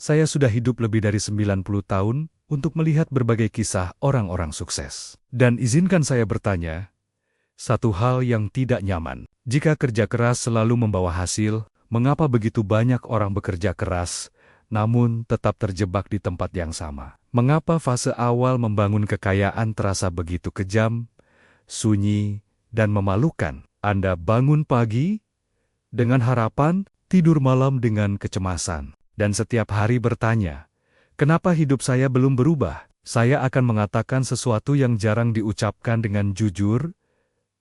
Saya sudah hidup lebih dari 90 tahun untuk melihat berbagai kisah orang-orang sukses. Dan izinkan saya bertanya, satu hal yang tidak nyaman. Jika kerja keras selalu membawa hasil, mengapa begitu banyak orang bekerja keras, namun tetap terjebak di tempat yang sama? Mengapa fase awal membangun kekayaan terasa begitu kejam, sunyi, dan memalukan? Anda bangun pagi dengan harapan, tidur malam dengan kecemasan, dan setiap hari bertanya, kenapa hidup saya belum berubah? Saya akan mengatakan sesuatu yang jarang diucapkan dengan jujur,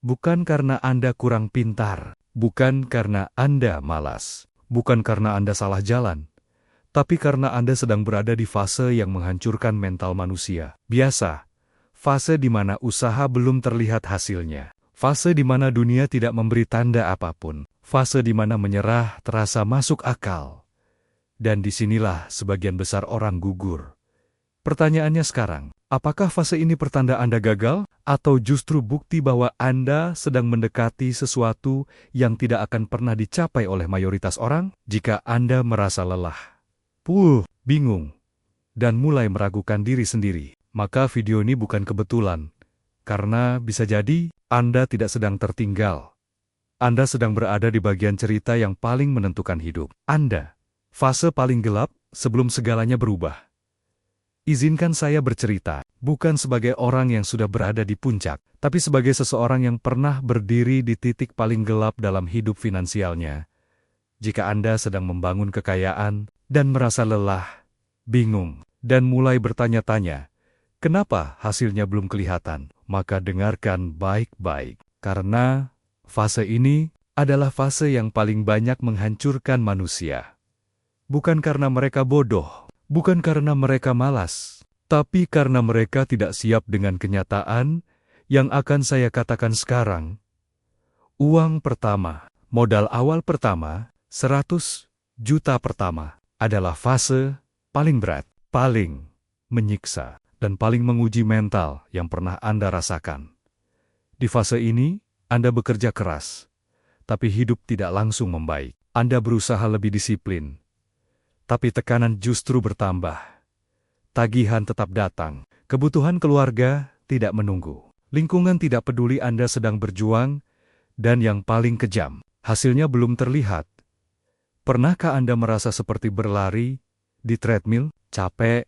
bukan karena Anda kurang pintar, bukan karena Anda malas, bukan karena Anda salah jalan, tapi karena Anda sedang berada di fase yang menghancurkan mental manusia. Biasa, fase di mana usaha belum terlihat hasilnya, fase di mana dunia tidak memberi tanda apapun, fase di mana menyerah terasa masuk akal. Dan disinilah sebagian besar orang gugur. Pertanyaannya sekarang, apakah fase ini pertanda Anda gagal, atau justru bukti bahwa Anda sedang mendekati sesuatu yang tidak akan pernah dicapai oleh mayoritas orang? Jika Anda merasa lelah, bingung, dan mulai meragukan diri sendiri, maka video ini bukan kebetulan, karena bisa jadi Anda tidak sedang tertinggal. Anda sedang berada di bagian cerita yang paling menentukan hidup Anda. Fase paling gelap sebelum segalanya berubah. Izinkan saya bercerita, bukan sebagai orang yang sudah berada di puncak, tapi sebagai seseorang yang pernah berdiri di titik paling gelap dalam hidup finansialnya. Jika Anda sedang membangun kekayaan dan merasa lelah, bingung, dan mulai bertanya-tanya, kenapa hasilnya belum kelihatan? Maka dengarkan baik-baik, karena fase ini adalah fase yang paling banyak menghancurkan manusia. Bukan karena mereka bodoh, bukan karena mereka malas, tapi karena mereka tidak siap dengan kenyataan yang akan saya katakan sekarang. Uang pertama, modal awal pertama, 100 juta pertama, adalah fase paling berat, paling menyiksa, dan paling menguji mental yang pernah Anda rasakan. Di fase ini, Anda bekerja keras, tapi hidup tidak langsung membaik. Anda berusaha lebih disiplin, tapi tekanan justru bertambah. Tagihan tetap datang, kebutuhan keluarga tidak menunggu, lingkungan tidak peduli Anda sedang berjuang, dan yang paling kejam, hasilnya belum terlihat. Pernahkah Anda merasa seperti berlari di treadmill, capek,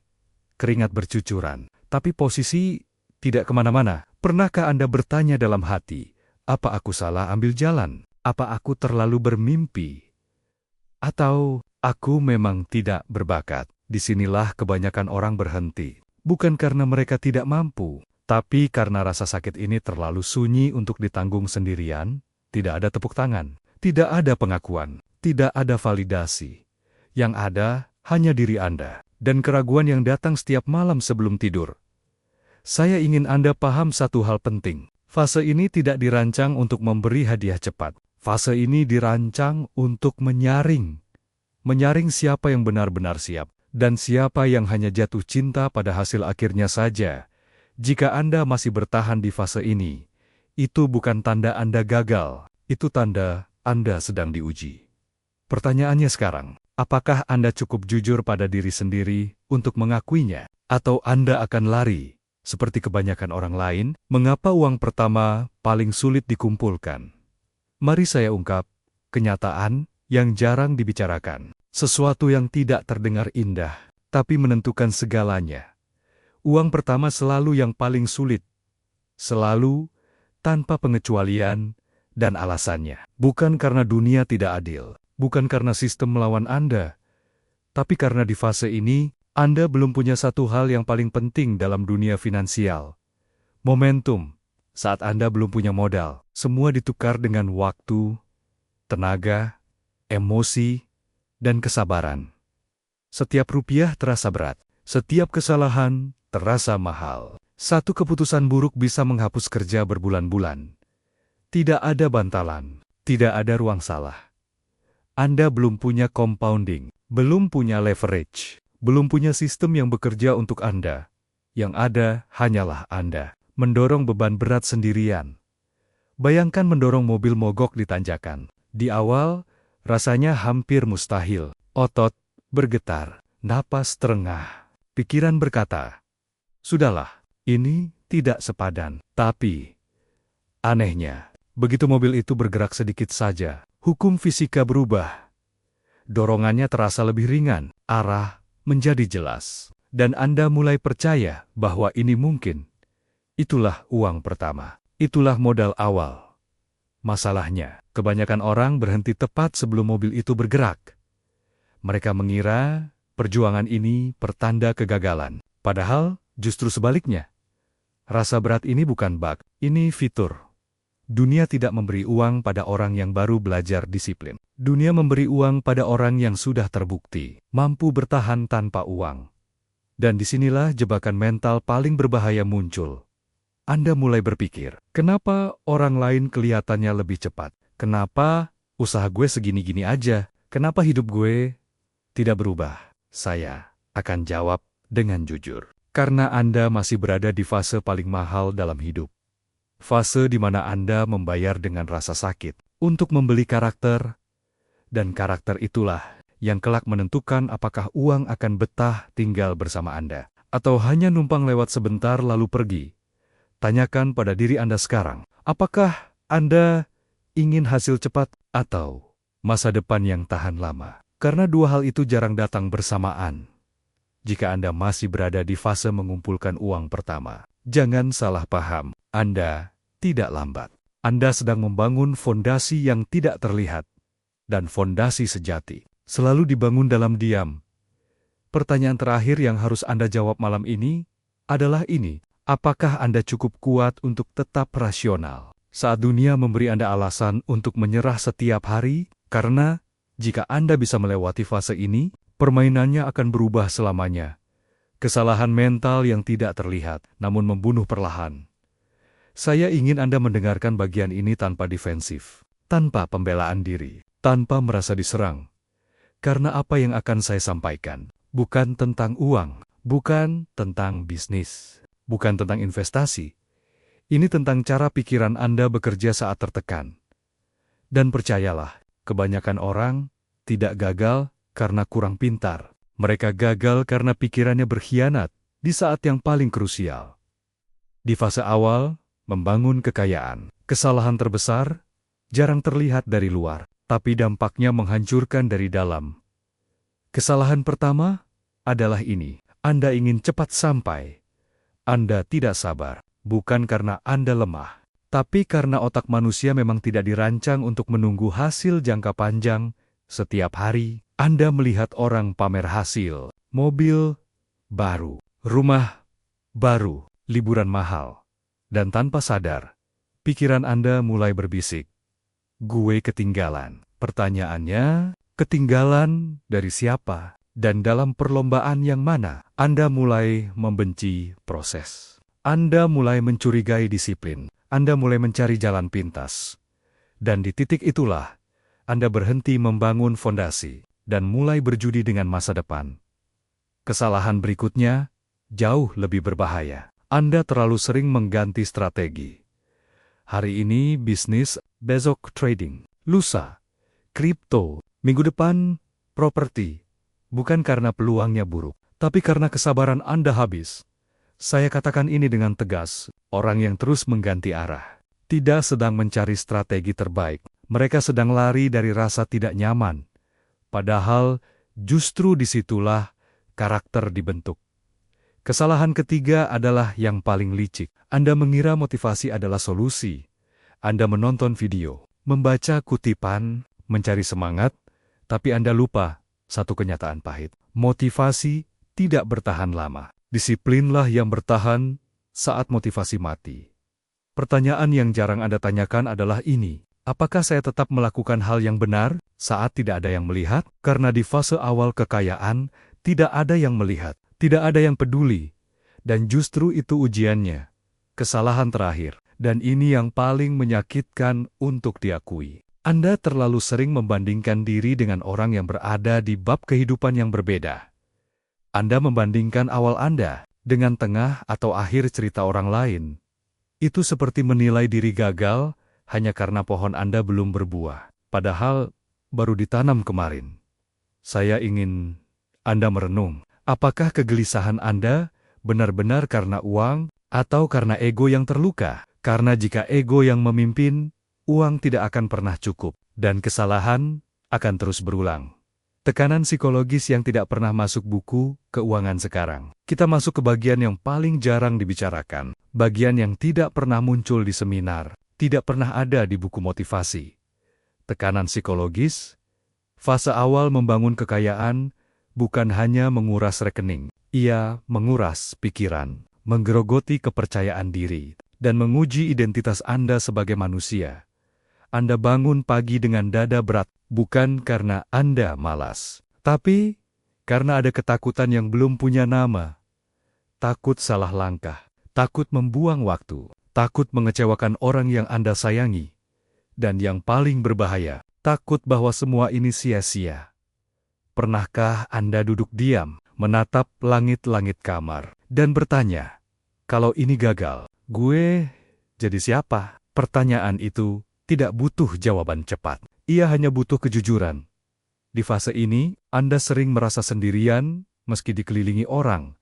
keringat bercucuran, tapi posisi tidak kemana-mana? Pernahkah Anda bertanya dalam hati, apa aku salah ambil jalan? Apa aku terlalu bermimpi? Atau aku memang tidak berbakat? Disinilah kebanyakan orang berhenti. Bukan karena mereka tidak mampu, tapi karena rasa sakit ini terlalu sunyi untuk ditanggung sendirian. Tidak ada tepuk tangan, tidak ada pengakuan, tidak ada validasi. Yang ada hanya diri Anda dan keraguan yang datang setiap malam sebelum tidur. Saya ingin Anda paham satu hal penting. Fase ini tidak dirancang untuk memberi hadiah cepat. Fase ini dirancang untuk menyaring siapa yang benar-benar siap, dan siapa yang hanya jatuh cinta pada hasil akhirnya saja. Jika Anda masih bertahan di fase ini, itu bukan tanda Anda gagal, itu tanda Anda sedang diuji. Pertanyaannya sekarang, apakah Anda cukup jujur pada diri sendiri untuk mengakuinya? Atau Anda akan lari, seperti kebanyakan orang lain? Mengapa uang pertama paling sulit dikumpulkan? Mari saya ungkap kenyataan yang jarang dibicarakan. Sesuatu yang tidak terdengar indah, tapi menentukan segalanya. Uang pertama selalu yang paling sulit. Selalu, tanpa pengecualian dan alasannya. Bukan karena dunia tidak adil, bukan karena sistem melawan Anda, tapi karena di fase ini, Anda belum punya satu hal yang paling penting dalam dunia finansial. Momentum. Saat Anda belum punya modal, semua ditukar dengan waktu, tenaga, emosi, dan kesabaran. Setiap rupiah terasa berat, setiap kesalahan terasa mahal. Satu keputusan buruk bisa menghapus kerja berbulan-bulan. Tidak ada bantalan, tidak ada ruang salah. Anda belum punya compounding, belum punya leverage, belum punya sistem yang bekerja untuk Anda. Yang ada hanyalah Anda, mendorong beban berat sendirian. Bayangkan mendorong mobil mogok di tanjakan. Di awal, rasanya hampir mustahil. Otot bergetar, napas terengah. Pikiran berkata, "Sudahlah, ini tidak sepadan." Tapi, anehnya, begitu mobil itu bergerak sedikit saja, hukum fisika berubah. Dorongannya terasa lebih ringan, arah menjadi jelas. Dan Anda mulai percaya bahwa ini mungkin. Itulah uang pertama. Itulah modal awal. Masalahnya, kebanyakan orang berhenti tepat sebelum mobil itu bergerak. Mereka mengira perjuangan ini pertanda kegagalan. Padahal, justru sebaliknya. Rasa berat ini bukan bug, ini fitur. Dunia tidak memberi uang pada orang yang baru belajar disiplin. Dunia memberi uang pada orang yang sudah terbukti, mampu bertahan tanpa uang. Dan disinilah jebakan mental paling berbahaya muncul. Anda mulai berpikir, kenapa orang lain kelihatannya lebih cepat? Kenapa usaha gue segini-gini aja? Kenapa hidup gue tidak berubah? Saya akan jawab dengan jujur. Karena Anda masih berada di fase paling mahal dalam hidup. Fase di mana Anda membayar dengan rasa sakit untuk membeli karakter, dan karakter itulah yang kelak menentukan apakah uang akan betah tinggal bersama Anda, atau hanya numpang lewat sebentar lalu pergi. Tanyakan pada diri Anda sekarang, apakah Anda ingin hasil cepat atau masa depan yang tahan lama? Karena dua hal itu jarang datang bersamaan. Jika Anda masih berada di fase mengumpulkan uang pertama, jangan salah paham, Anda tidak lambat. Anda sedang membangun fondasi yang tidak terlihat, dan fondasi sejati selalu dibangun dalam diam. Pertanyaan terakhir yang harus Anda jawab malam ini adalah ini. Apakah Anda cukup kuat untuk tetap rasional saat dunia memberi Anda alasan untuk menyerah setiap hari? Karena jika Anda bisa melewati fase ini, permainannya akan berubah selamanya. Kesalahan mental yang tidak terlihat, namun membunuh perlahan. Saya ingin Anda mendengarkan bagian ini tanpa defensif, tanpa pembelaan diri, tanpa merasa diserang. Karena apa yang akan saya sampaikan bukan tentang uang, bukan tentang bisnis, bukan tentang investasi. Ini tentang cara pikiran Anda bekerja saat tertekan. Dan percayalah, kebanyakan orang tidak gagal karena kurang pintar. Mereka gagal karena pikirannya berkhianat di saat yang paling krusial. Di fase awal, membangun kekayaan, kesalahan terbesar jarang terlihat dari luar, tapi dampaknya menghancurkan dari dalam. Kesalahan pertama adalah ini. Anda ingin cepat sampai. Anda tidak sabar, bukan karena Anda lemah, tapi karena otak manusia memang tidak dirancang untuk menunggu hasil jangka panjang. Setiap hari, Anda melihat orang pamer hasil, mobil baru, rumah baru, liburan mahal. Dan tanpa sadar, pikiran Anda mulai berbisik. Gue ketinggalan. Pertanyaannya, ketinggalan dari siapa? Dan dalam perlombaan yang mana? Anda mulai membenci proses. Anda mulai mencurigai disiplin. Anda mulai mencari jalan pintas. Dan di titik itulah, Anda berhenti membangun fondasi dan mulai berjudi dengan masa depan. Kesalahan berikutnya jauh lebih berbahaya. Anda terlalu sering mengganti strategi. Hari ini bisnis, besok trading, lusa kripto, minggu depan properti. Bukan karena peluangnya buruk, tapi karena kesabaran Anda habis. Saya katakan ini dengan tegas, orang yang terus mengganti arah tidak sedang mencari strategi terbaik. Mereka sedang lari dari rasa tidak nyaman. Padahal justru disitulah karakter dibentuk. Kesalahan ketiga adalah yang paling licik. Anda mengira motivasi adalah solusi. Anda menonton video, membaca kutipan, mencari semangat, tapi Anda lupa satu kenyataan pahit. Motivasi tidak bertahan lama. Disiplinlah yang bertahan saat motivasi mati. Pertanyaan yang jarang Anda tanyakan adalah ini. Apakah saya tetap melakukan hal yang benar saat tidak ada yang melihat? Karena di fase awal kekayaan, tidak ada yang melihat, tidak ada yang peduli. Dan justru itu ujiannya. Kesalahan terakhir, dan ini yang paling menyakitkan untuk diakui. Anda terlalu sering membandingkan diri dengan orang yang berada di bab kehidupan yang berbeda. Anda membandingkan awal Anda dengan tengah atau akhir cerita orang lain. Itu seperti menilai diri gagal hanya karena pohon Anda belum berbuah, padahal baru ditanam kemarin. Saya ingin Anda merenung, apakah kegelisahan Anda benar-benar karena uang atau karena ego yang terluka? Karena jika ego yang memimpin, uang tidak akan pernah cukup, dan kesalahan akan terus berulang. Tekanan psikologis yang tidak pernah masuk buku keuangan sekarang. Kita masuk ke bagian yang paling jarang dibicarakan, bagian yang tidak pernah muncul di seminar, tidak pernah ada di buku motivasi. Tekanan psikologis, fase awal membangun kekayaan, bukan hanya menguras rekening. Ia menguras pikiran, menggerogoti kepercayaan diri, dan menguji identitas Anda sebagai manusia. Anda bangun pagi dengan dada berat, bukan karena Anda malas, tapi karena ada ketakutan yang belum punya nama. Takut salah langkah, takut membuang waktu, takut mengecewakan orang yang Anda sayangi, dan yang paling berbahaya, takut bahwa semua ini sia-sia. Pernahkah Anda duduk diam, menatap langit-langit kamar, dan bertanya, kalau ini gagal, gue jadi siapa? Pertanyaan itu tidak butuh jawaban cepat. Ia hanya butuh kejujuran. Di fase ini, Anda sering merasa sendirian meski dikelilingi orang,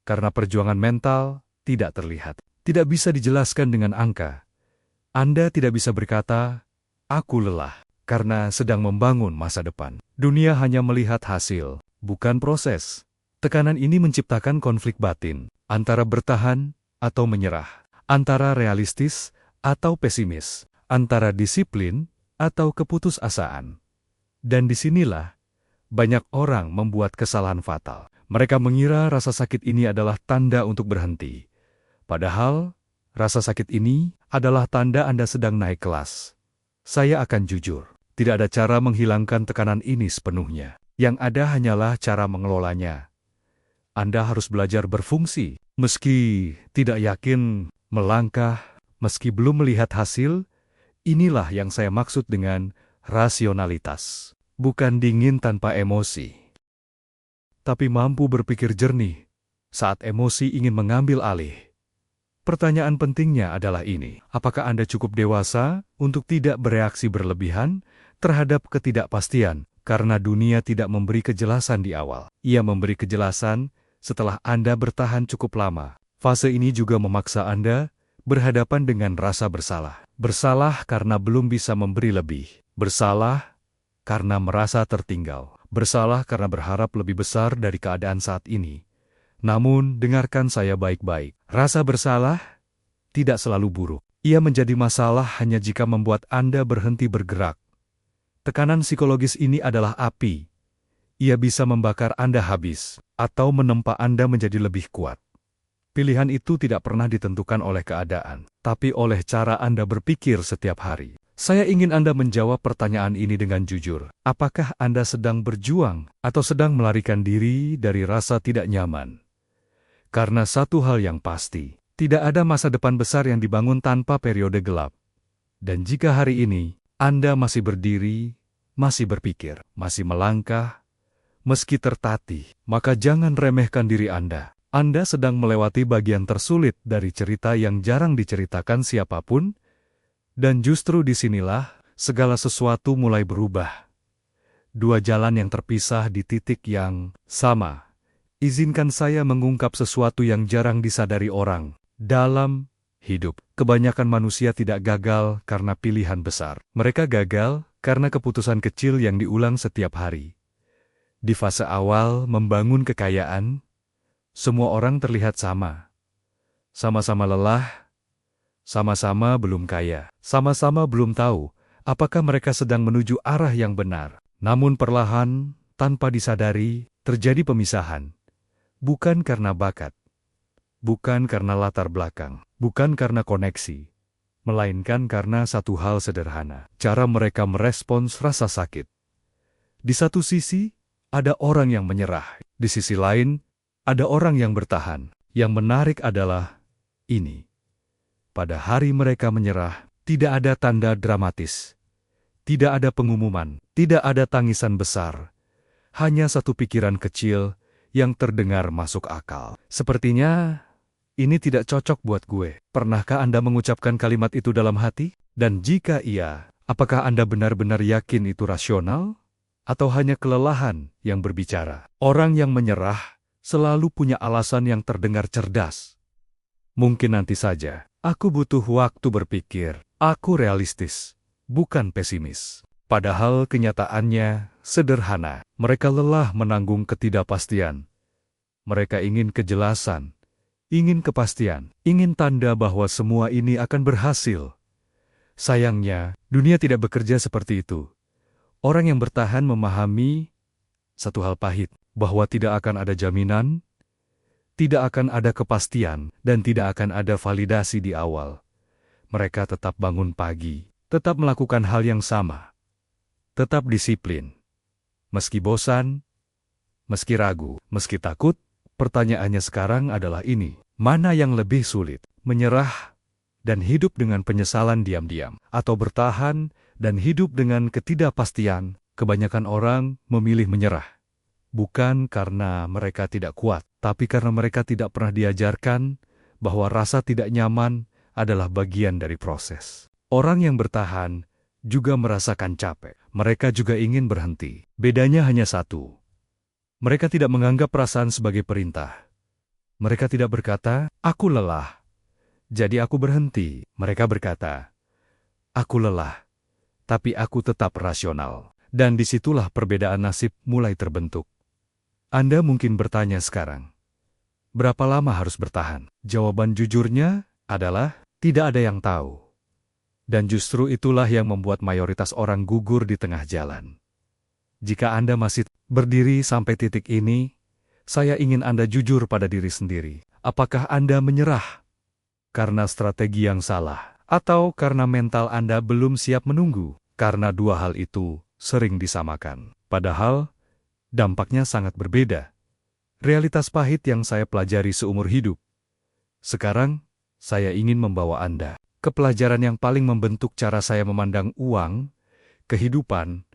karena perjuangan mental tidak terlihat. Tidak bisa dijelaskan dengan angka. Anda tidak bisa berkata, aku lelah, karena sedang membangun masa depan. Dunia hanya melihat hasil, bukan proses. Tekanan ini menciptakan konflik batin, antara bertahan atau menyerah, antara realistis atau pesimis, antara disiplin atau keputusasaan. Dan disinilah banyak orang membuat kesalahan fatal. Mereka mengira rasa sakit ini adalah tanda untuk berhenti. Padahal, rasa sakit ini adalah tanda Anda sedang naik kelas. Saya akan jujur, tidak ada cara menghilangkan tekanan ini sepenuhnya. Yang ada hanyalah cara mengelolanya. Anda harus belajar berfungsi, meski tidak yakin, melangkah, meski belum melihat hasil. Inilah yang saya maksud dengan rasionalitas. Bukan dingin tanpa emosi, tapi mampu berpikir jernih saat emosi ingin mengambil alih. Pertanyaan pentingnya adalah ini, apakah Anda cukup dewasa untuk tidak bereaksi berlebihan terhadap ketidakpastian, karena dunia tidak memberi kejelasan di awal. Ia memberi kejelasan setelah Anda bertahan cukup lama. Fase ini juga memaksa Anda berhadapan dengan rasa bersalah. Bersalah karena belum bisa memberi lebih. Bersalah karena merasa tertinggal. Bersalah karena berharap lebih besar dari keadaan saat ini. Namun, dengarkan saya baik-baik. Rasa bersalah tidak selalu buruk. Ia menjadi masalah hanya jika membuat Anda berhenti bergerak. Tekanan psikologis ini adalah api. Ia bisa membakar Anda habis, atau menempa Anda menjadi lebih kuat. Pilihan itu tidak pernah ditentukan oleh keadaan, tapi oleh cara Anda berpikir setiap hari. Saya ingin Anda menjawab pertanyaan ini dengan jujur. Apakah Anda sedang berjuang atau sedang melarikan diri dari rasa tidak nyaman? Karena satu hal yang pasti, tidak ada masa depan besar yang dibangun tanpa periode gelap. Dan jika hari ini Anda masih berdiri, masih berpikir, masih melangkah, meski tertatih, maka jangan remehkan diri Anda. Anda sedang melewati bagian tersulit dari cerita yang jarang diceritakan siapapun, dan justru disinilah segala sesuatu mulai berubah. Dua jalan yang terpisah di titik yang sama. Izinkan saya mengungkap sesuatu yang jarang disadari orang. Dalam hidup, kebanyakan manusia tidak gagal karena pilihan besar. Mereka gagal karena keputusan kecil yang diulang setiap hari. Di fase awal membangun kekayaan, semua orang terlihat sama. Sama-sama lelah, sama-sama belum kaya, sama-sama belum tahu apakah mereka sedang menuju arah yang benar. Namun perlahan, tanpa disadari, terjadi pemisahan. Bukan karena bakat, bukan karena latar belakang, bukan karena koneksi, melainkan karena satu hal sederhana, cara mereka merespons rasa sakit. Di satu sisi, ada orang yang menyerah. Di sisi lain, ada orang yang bertahan. Yang menarik adalah ini. Pada hari mereka menyerah, tidak ada tanda dramatis. Tidak ada pengumuman, tidak ada tangisan besar. Hanya satu pikiran kecil yang terdengar masuk akal. Sepertinya ini tidak cocok buat gue. Pernahkah Anda mengucapkan kalimat itu dalam hati? Dan jika iya, apakah Anda benar-benar yakin itu rasional? atau hanya kelelahan yang berbicara? Orang yang menyerah selalu punya alasan yang terdengar cerdas. Mungkin nanti saja, aku butuh waktu berpikir, aku realistis, bukan pesimis. Padahal kenyataannya sederhana. Mereka lelah menanggung ketidakpastian. Mereka ingin kejelasan, ingin kepastian, ingin tanda bahwa semua ini akan berhasil. Sayangnya, dunia tidak bekerja seperti itu. Orang yang bertahan memahami satu hal pahit, bahwa tidak akan ada jaminan, tidak akan ada kepastian, dan tidak akan ada validasi di awal. Mereka tetap bangun pagi, tetap melakukan hal yang sama, tetap disiplin. Meski bosan, meski ragu, meski takut, pertanyaannya sekarang adalah ini. Mana yang lebih sulit? Menyerah dan hidup dengan penyesalan diam-diam, atau bertahan dan hidup dengan ketidakpastian? Kebanyakan orang memilih menyerah. Bukan karena mereka tidak kuat, tapi karena mereka tidak pernah diajarkan bahwa rasa tidak nyaman adalah bagian dari proses. Orang yang bertahan juga merasakan capek. Mereka juga ingin berhenti. Bedanya hanya satu. Mereka tidak menganggap perasaan sebagai perintah. Mereka tidak berkata, "Aku lelah, jadi aku berhenti." Mereka berkata, "Aku lelah, tapi aku tetap rasional." Dan disitulah perbedaan nasib mulai terbentuk. Anda mungkin bertanya sekarang, berapa lama harus bertahan? Jawaban jujurnya adalah, tidak ada yang tahu. Dan justru itulah yang membuat mayoritas orang gugur di tengah jalan. Jika Anda masih berdiri sampai titik ini, saya ingin Anda jujur pada diri sendiri. Apakah Anda menyerah karena strategi yang salah, atau karena mental Anda belum siap menunggu? Karena dua hal itu sering disamakan. Padahal, dampaknya sangat berbeda. Realitas pahit yang saya pelajari seumur hidup. Sekarang, saya ingin membawa Anda ke pelajaran yang paling membentuk cara saya memandang uang, kehidupan,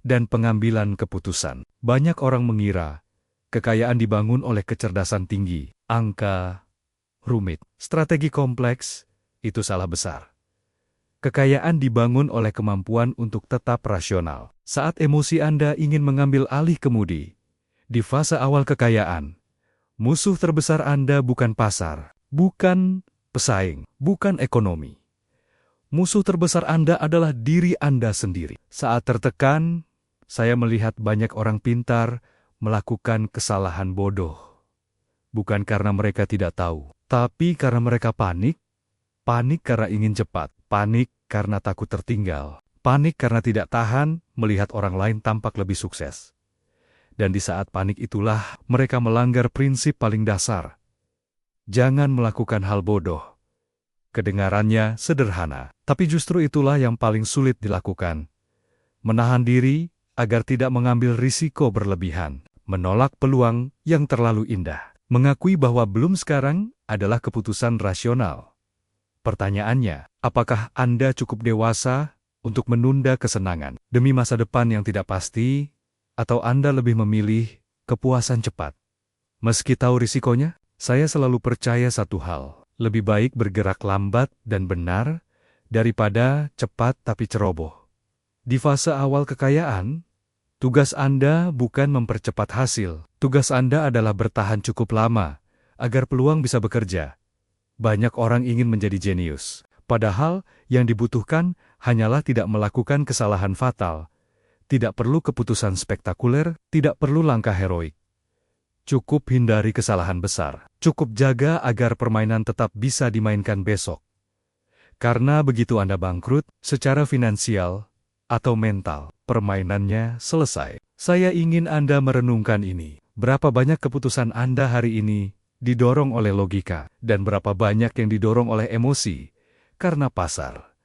dan pengambilan keputusan. Banyak orang mengira kekayaan dibangun oleh kecerdasan tinggi, angka, rumit, strategi kompleks. Itu salah besar. Kekayaan dibangun oleh kemampuan untuk tetap rasional. Saat emosi Anda ingin mengambil alih kemudi, di fase awal kekayaan, musuh terbesar Anda bukan pasar, bukan pesaing, bukan ekonomi. Musuh terbesar Anda adalah diri Anda sendiri. Saat tertekan, saya melihat banyak orang pintar melakukan kesalahan bodoh. Bukan karena mereka tidak tahu, tapi karena mereka panik. Panik karena ingin cepat, panik karena takut tertinggal, panik karena tidak tahan melihat orang lain tampak lebih sukses. Dan di saat panik itulah mereka melanggar prinsip paling dasar. Jangan melakukan hal bodoh. Kedengarannya sederhana, tapi justru itulah yang paling sulit dilakukan. Menahan diri agar tidak mengambil risiko berlebihan, menolak peluang yang terlalu indah, mengakui bahwa belum sekarang adalah keputusan rasional. Pertanyaannya, apakah Anda cukup dewasa untuk menunda kesenangan demi masa depan yang tidak pasti, atau Anda lebih memilih kepuasan cepat? Meski tahu risikonya, saya selalu percaya satu hal, lebih baik bergerak lambat dan benar, daripada cepat tapi ceroboh. Di fase awal kekayaan, tugas Anda bukan mempercepat hasil. Tugas Anda adalah bertahan cukup lama, agar peluang bisa bekerja. Banyak orang ingin menjadi jenius, padahal yang dibutuhkan hanyalah tidak melakukan kesalahan fatal. Tidak perlu keputusan spektakuler, tidak perlu langkah heroik. Cukup hindari kesalahan besar. Cukup jaga agar permainan tetap bisa dimainkan besok. Karena begitu Anda bangkrut, secara finansial atau mental, permainannya selesai. Saya ingin Anda merenungkan ini. Berapa banyak keputusan Anda hari ini didorong oleh logika, dan berapa banyak yang didorong oleh emosi, karena pasar,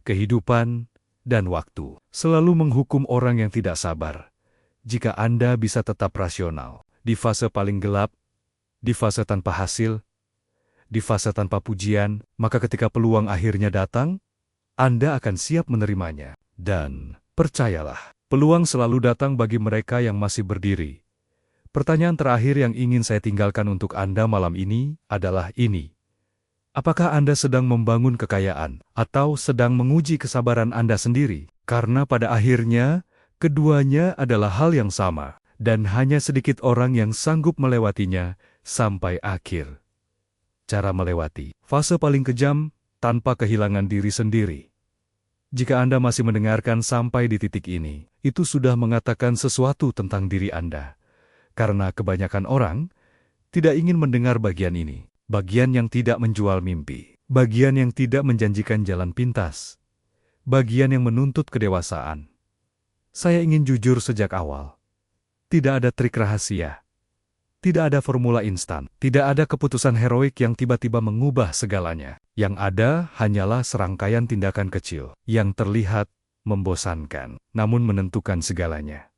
kehidupan, dan waktu. Selalu menghukum orang yang tidak sabar. Jika Anda bisa tetap rasional, di fase paling gelap, di fase tanpa hasil, di fase tanpa pujian, maka ketika peluang akhirnya datang, Anda akan siap menerimanya. Dan percayalah, peluang selalu datang bagi mereka yang masih berdiri. Pertanyaan terakhir yang ingin saya tinggalkan untuk Anda malam ini adalah ini. Apakah Anda sedang membangun kekayaan atau sedang menguji kesabaran Anda sendiri? Karena pada akhirnya, Keduanya adalah hal yang sama, dan hanya sedikit orang yang sanggup melewatinya sampai akhir. Cara melewati fase paling kejam tanpa kehilangan diri sendiri. Jika Anda masih mendengarkan sampai di titik ini, itu sudah mengatakan sesuatu tentang diri Anda. Karena kebanyakan orang tidak ingin mendengar bagian ini, bagian yang tidak menjual mimpi, bagian yang tidak menjanjikan jalan pintas, bagian yang menuntut kedewasaan. Saya ingin jujur sejak awal. Tidak ada trik rahasia. Tidak ada formula instan. Tidak ada keputusan heroik yang tiba-tiba mengubah segalanya. Yang ada hanyalah serangkaian tindakan kecil yang terlihat membosankan, namun menentukan segalanya.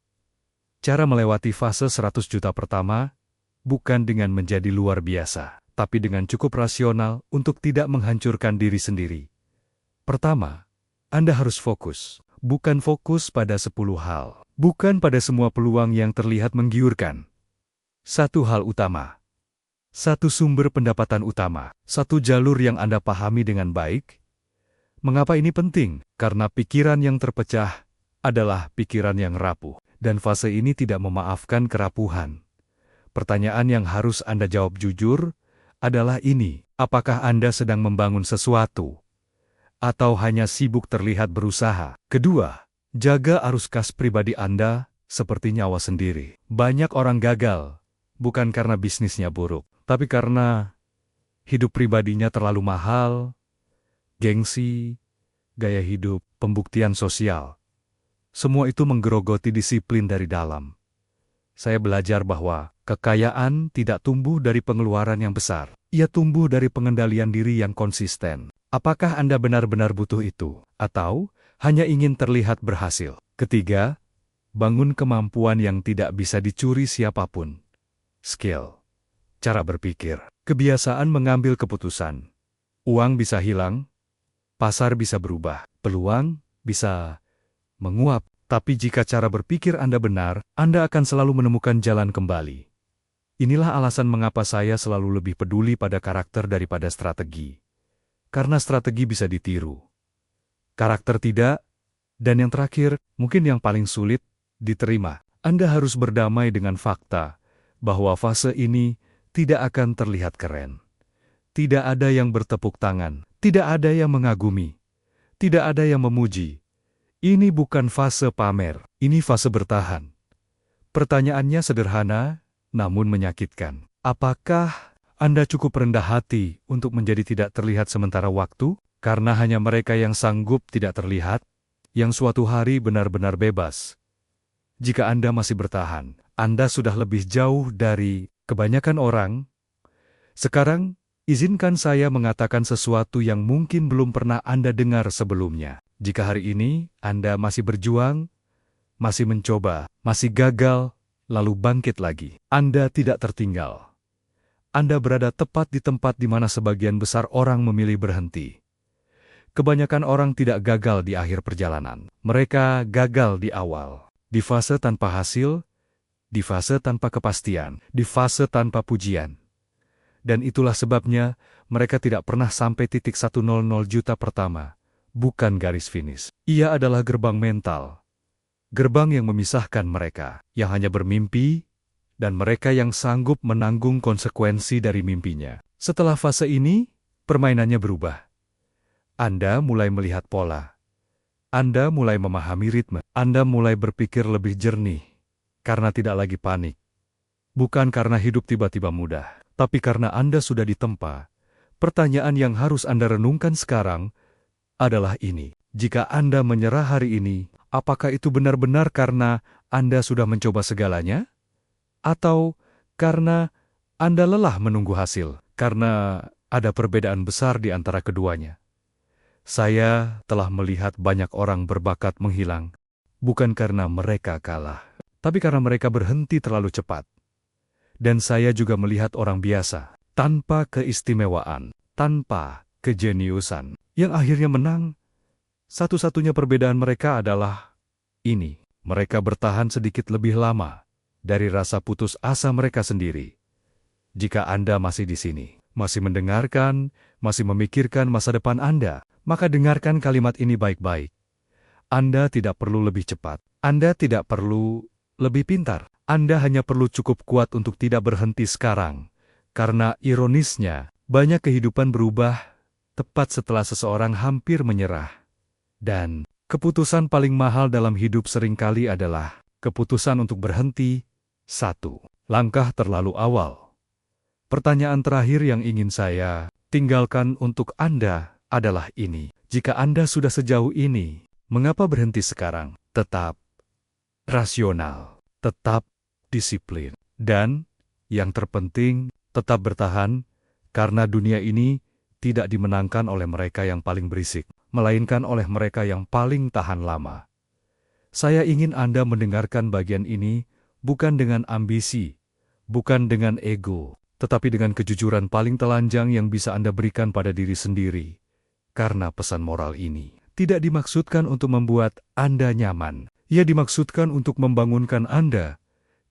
Cara melewati fase 100 juta pertama bukan dengan menjadi luar biasa, tapi dengan cukup rasional untuk tidak menghancurkan diri sendiri. Pertama, Anda harus fokus. Bukan fokus pada 10 hal. Bukan pada semua peluang yang terlihat menggiurkan. Satu hal utama. Satu sumber pendapatan utama. Satu jalur yang Anda pahami dengan baik. Mengapa ini penting? Karena pikiran yang terpecah adalah pikiran yang rapuh. Dan fase ini tidak memaafkan kerapuhan. Pertanyaan yang harus Anda jawab jujur adalah ini. Apakah Anda sedang membangun sesuatu? Atau hanya sibuk terlihat berusaha? Kedua, jaga arus kas pribadi Anda seperti nyawa sendiri. Banyak orang gagal. Bukan karena bisnisnya buruk, tapi karena hidup pribadinya terlalu mahal, gengsi, gaya hidup, pembuktian sosial. Semua itu menggerogoti disiplin dari dalam. Saya belajar bahwa kekayaan tidak tumbuh dari pengeluaran yang besar. Ia tumbuh dari pengendalian diri yang konsisten. Apakah Anda benar-benar butuh itu? Atau hanya ingin terlihat berhasil? Ketiga, bangun kemampuan yang tidak bisa dicuri siapapun. Skill, cara berpikir, kebiasaan mengambil keputusan. Uang bisa hilang, pasar bisa berubah, peluang bisa menguap. Tapi jika cara berpikir Anda benar, Anda akan selalu menemukan jalan kembali. Inilah alasan mengapa saya selalu lebih peduli pada karakter daripada strategi. Karena strategi bisa ditiru. Karakter tidak, dan yang terakhir, mungkin yang paling sulit, diterima. Anda harus berdamai dengan fakta bahwa fase ini tidak akan terlihat keren. Tidak ada yang bertepuk tangan, tidak ada yang mengagumi, tidak ada yang memuji. Ini bukan fase pamer, ini fase bertahan. Pertanyaannya sederhana, namun menyakitkan. Apakah Anda cukup rendah hati untuk menjadi tidak terlihat sementara waktu? Karena hanya mereka yang sanggup tidak terlihat, yang suatu hari benar-benar bebas. Jika Anda masih bertahan, Anda sudah lebih jauh dari kebanyakan orang. Sekarang, izinkan saya mengatakan sesuatu yang mungkin belum pernah Anda dengar sebelumnya. Jika hari ini Anda masih berjuang, masih mencoba, masih gagal, lalu bangkit lagi, Anda tidak tertinggal. Anda berada tepat di tempat di mana sebagian besar orang memilih berhenti. Kebanyakan orang tidak gagal di akhir perjalanan. Mereka gagal di awal. Di fase tanpa hasil, di fase tanpa kepastian, di fase tanpa pujian. Dan itulah sebabnya mereka tidak pernah sampai titik 100 juta pertama, bukan garis finish. Ia adalah gerbang mental. Gerbang yang memisahkan mereka, yang hanya bermimpi, dan mereka yang sanggup menanggung konsekuensi dari mimpinya. Setelah fase ini, permainannya berubah. Anda mulai melihat pola. Anda mulai memahami ritme. Anda mulai berpikir lebih jernih. Karena tidak lagi panik. Bukan karena hidup tiba-tiba mudah, tapi karena Anda sudah ditempa. Pertanyaan yang harus Anda renungkan sekarang adalah ini. Jika Anda menyerah hari ini, apakah itu benar-benar karena Anda sudah mencoba segalanya? Atau karena Anda lelah menunggu hasil? Karena ada perbedaan besar di antara keduanya. Saya telah melihat banyak orang berbakat menghilang, bukan karena mereka kalah, tapi karena mereka berhenti terlalu cepat. Dan saya juga melihat orang biasa, tanpa keistimewaan, tanpa kejeniusan, yang akhirnya menang. Satu-satunya perbedaan mereka adalah ini. Mereka bertahan sedikit lebih lama dari rasa putus asa mereka sendiri. Jika Anda masih di sini, masih mendengarkan, masih memikirkan masa depan Anda, maka dengarkan kalimat ini baik-baik. Anda tidak perlu lebih cepat. Anda tidak perlu lebih pintar. Anda hanya perlu cukup kuat untuk tidak berhenti sekarang. Karena ironisnya, banyak kehidupan berubah tepat setelah seseorang hampir menyerah. Dan keputusan paling mahal dalam hidup seringkali adalah keputusan untuk berhenti. 1. Langkah terlalu awal. Pertanyaan terakhir yang ingin saya tinggalkan untuk Anda adalah ini. Jika Anda sudah sejauh ini, mengapa berhenti sekarang? Tetap rasional, tetap disiplin, dan yang terpenting, tetap bertahan, karena dunia ini tidak dimenangkan oleh mereka yang paling berisik, melainkan oleh mereka yang paling tahan lama. Saya ingin Anda mendengarkan bagian ini bukan dengan ambisi, bukan dengan ego, tetapi dengan kejujuran paling telanjang yang bisa Anda berikan pada diri sendiri. Karena pesan moral ini tidak dimaksudkan untuk membuat Anda nyaman. Ia dimaksudkan untuk membangunkan Anda.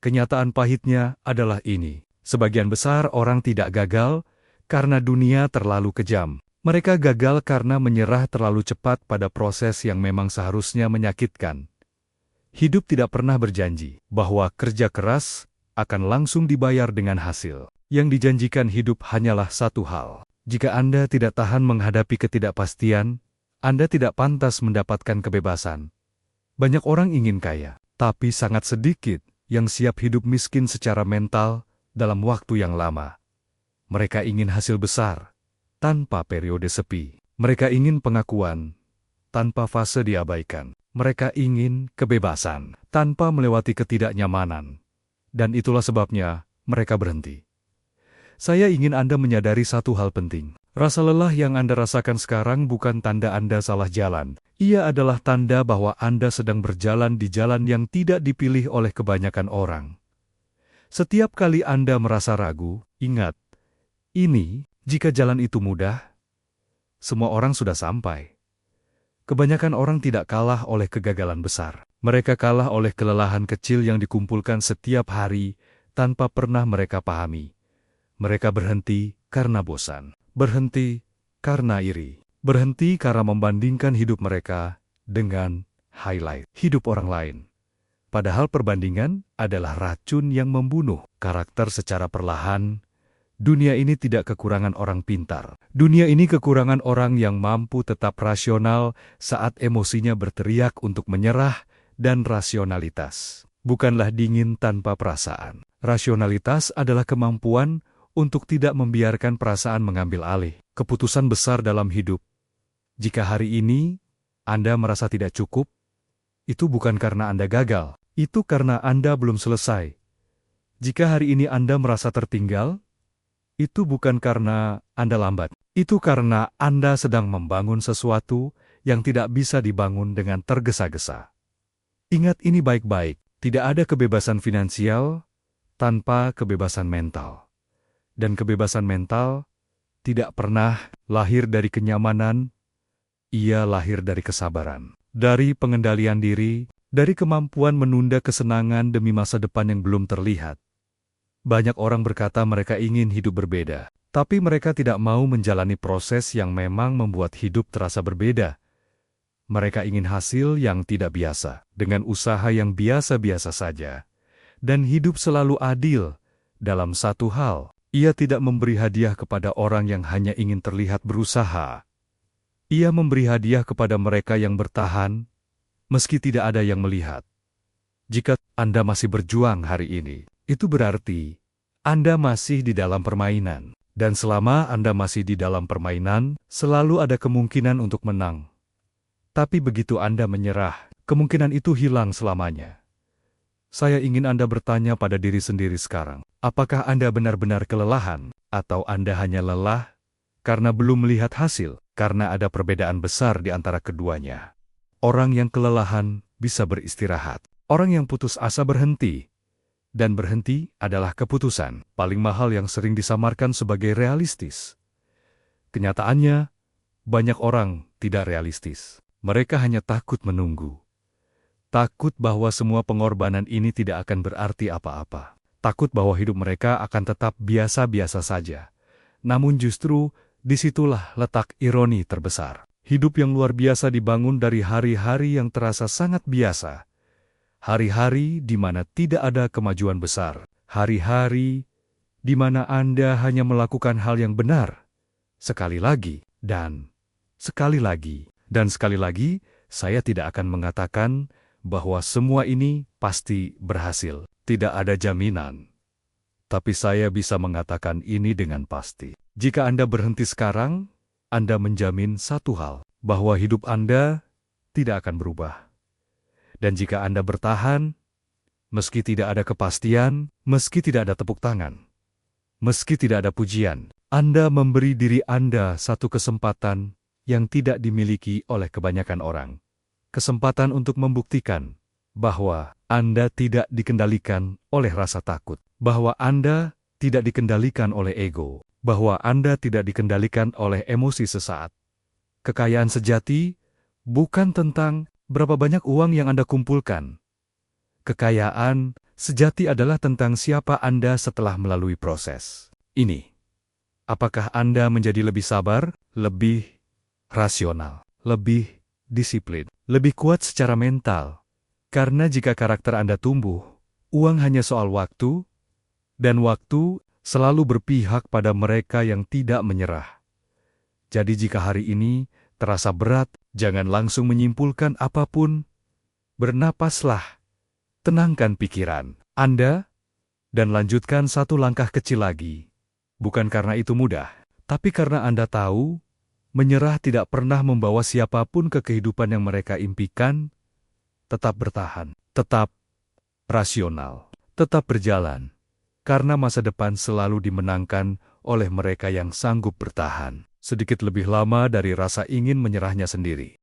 Kenyataan pahitnya adalah ini. Sebagian besar orang tidak gagal karena dunia terlalu kejam. Mereka gagal karena menyerah terlalu cepat pada proses yang memang seharusnya menyakitkan. Hidup tidak pernah berjanji bahwa kerja keras akan langsung dibayar dengan hasil. Yang dijanjikan hidup hanyalah satu hal. Jika Anda tidak tahan menghadapi ketidakpastian, Anda tidak pantas mendapatkan kebebasan. Banyak orang ingin kaya, tapi sangat sedikit yang siap hidup miskin secara mental dalam waktu yang lama. Mereka ingin hasil besar, tanpa periode sepi. Mereka ingin pengakuan, tanpa fase diabaikan. Mereka ingin kebebasan, tanpa melewati ketidaknyamanan. Dan itulah sebabnya mereka berhenti. Saya ingin Anda menyadari satu hal penting. Rasa lelah yang Anda rasakan sekarang bukan tanda Anda salah jalan. Ia adalah tanda bahwa Anda sedang berjalan di jalan yang tidak dipilih oleh kebanyakan orang. Setiap kali Anda merasa ragu, ingat, jika jalan itu mudah, semua orang sudah sampai. Kebanyakan orang tidak kalah oleh kegagalan besar. Mereka kalah oleh kelelahan kecil yang dikumpulkan setiap hari tanpa pernah mereka pahami. Mereka berhenti karena bosan, berhenti karena iri, berhenti karena membandingkan hidup mereka dengan highlight hidup orang lain. Padahal perbandingan adalah racun yang membunuh karakter secara perlahan. Dunia ini tidak kekurangan orang pintar. Dunia ini kekurangan orang yang mampu tetap rasional saat emosinya berteriak untuk menyerah, dan rasionalitas bukanlah dingin tanpa perasaan. Rasionalitas adalah kemampuan untuk tidak membiarkan perasaan mengambil alih keputusan besar dalam hidup. Jika hari ini Anda merasa tidak cukup, itu bukan karena Anda gagal, itu karena Anda belum selesai. Jika hari ini Anda merasa tertinggal, itu bukan karena Anda lambat, itu karena Anda sedang membangun sesuatu yang tidak bisa dibangun dengan tergesa-gesa. Ingat ini baik-baik, tidak ada kebebasan finansial tanpa kebebasan mental. Dan kebebasan mental tidak pernah lahir dari kenyamanan, ia lahir dari kesabaran, dari pengendalian diri, dari kemampuan menunda kesenangan demi masa depan yang belum terlihat. Banyak orang berkata mereka ingin hidup berbeda, tapi mereka tidak mau menjalani proses yang memang membuat hidup terasa berbeda. Mereka ingin hasil yang tidak biasa, dengan usaha yang biasa-biasa saja, dan hidup selalu adil. Dalam satu hal, ia tidak memberi hadiah kepada orang yang hanya ingin terlihat berusaha. Ia memberi hadiah kepada mereka yang bertahan, meski tidak ada yang melihat. Jika Anda masih berjuang hari ini, itu berarti Anda masih di dalam permainan. Dan selama Anda masih di dalam permainan, selalu ada kemungkinan untuk menang. Tapi begitu Anda menyerah, kemungkinan itu hilang selamanya. Saya ingin Anda bertanya pada diri sendiri sekarang, apakah Anda benar-benar kelelahan, atau Anda hanya lelah karena belum melihat hasil, karena ada perbedaan besar di antara keduanya. Orang yang kelelahan bisa beristirahat, orang yang putus asa berhenti, dan berhenti adalah keputusan paling mahal yang sering disamarkan sebagai realistis. Kenyataannya, banyak orang tidak realistis. Mereka hanya takut menunggu. Takut bahwa semua pengorbanan ini tidak akan berarti apa-apa. Takut bahwa hidup mereka akan tetap biasa-biasa saja. Namun justru, disitulah letak ironi terbesar. Hidup yang luar biasa dibangun dari hari-hari yang terasa sangat biasa. Hari-hari di mana tidak ada kemajuan besar. Hari-hari di mana Anda hanya melakukan hal yang benar. Sekali lagi, dan sekali lagi, dan sekali lagi, saya tidak akan mengatakan bahwa semua ini pasti berhasil. Tidak ada jaminan. Tapi saya bisa mengatakan ini dengan pasti. Jika Anda berhenti sekarang, Anda menjamin satu hal, bahwa hidup Anda tidak akan berubah. Dan jika Anda bertahan, meski tidak ada kepastian, meski tidak ada tepuk tangan, meski tidak ada pujian, Anda memberi diri Anda satu kesempatan yang tidak dimiliki oleh kebanyakan orang. Kesempatan untuk membuktikan bahwa Anda tidak dikendalikan oleh rasa takut, bahwa Anda tidak dikendalikan oleh ego, bahwa Anda tidak dikendalikan oleh emosi sesaat. Kekayaan sejati bukan tentang berapa banyak uang yang Anda kumpulkan. Kekayaan sejati adalah tentang siapa Anda setelah melalui proses ini. Apakah Anda menjadi lebih sabar, lebih rasional, lebih disiplin, lebih kuat secara mental? Karena jika karakter Anda tumbuh, uang hanya soal waktu, dan waktu selalu berpihak pada mereka yang tidak menyerah. Jadi jika hari ini terasa berat, jangan langsung menyimpulkan apapun. Bernapaslah, tenangkan pikiran Anda, dan lanjutkan satu langkah kecil lagi. Bukan karena itu mudah, tapi karena Anda tahu, menyerah tidak pernah membawa siapapun ke kehidupan yang mereka impikan. Tetap bertahan, tetap rasional, tetap berjalan, karena masa depan selalu dimenangkan oleh mereka yang sanggup bertahan, sedikit lebih lama dari rasa ingin menyerahnya sendiri.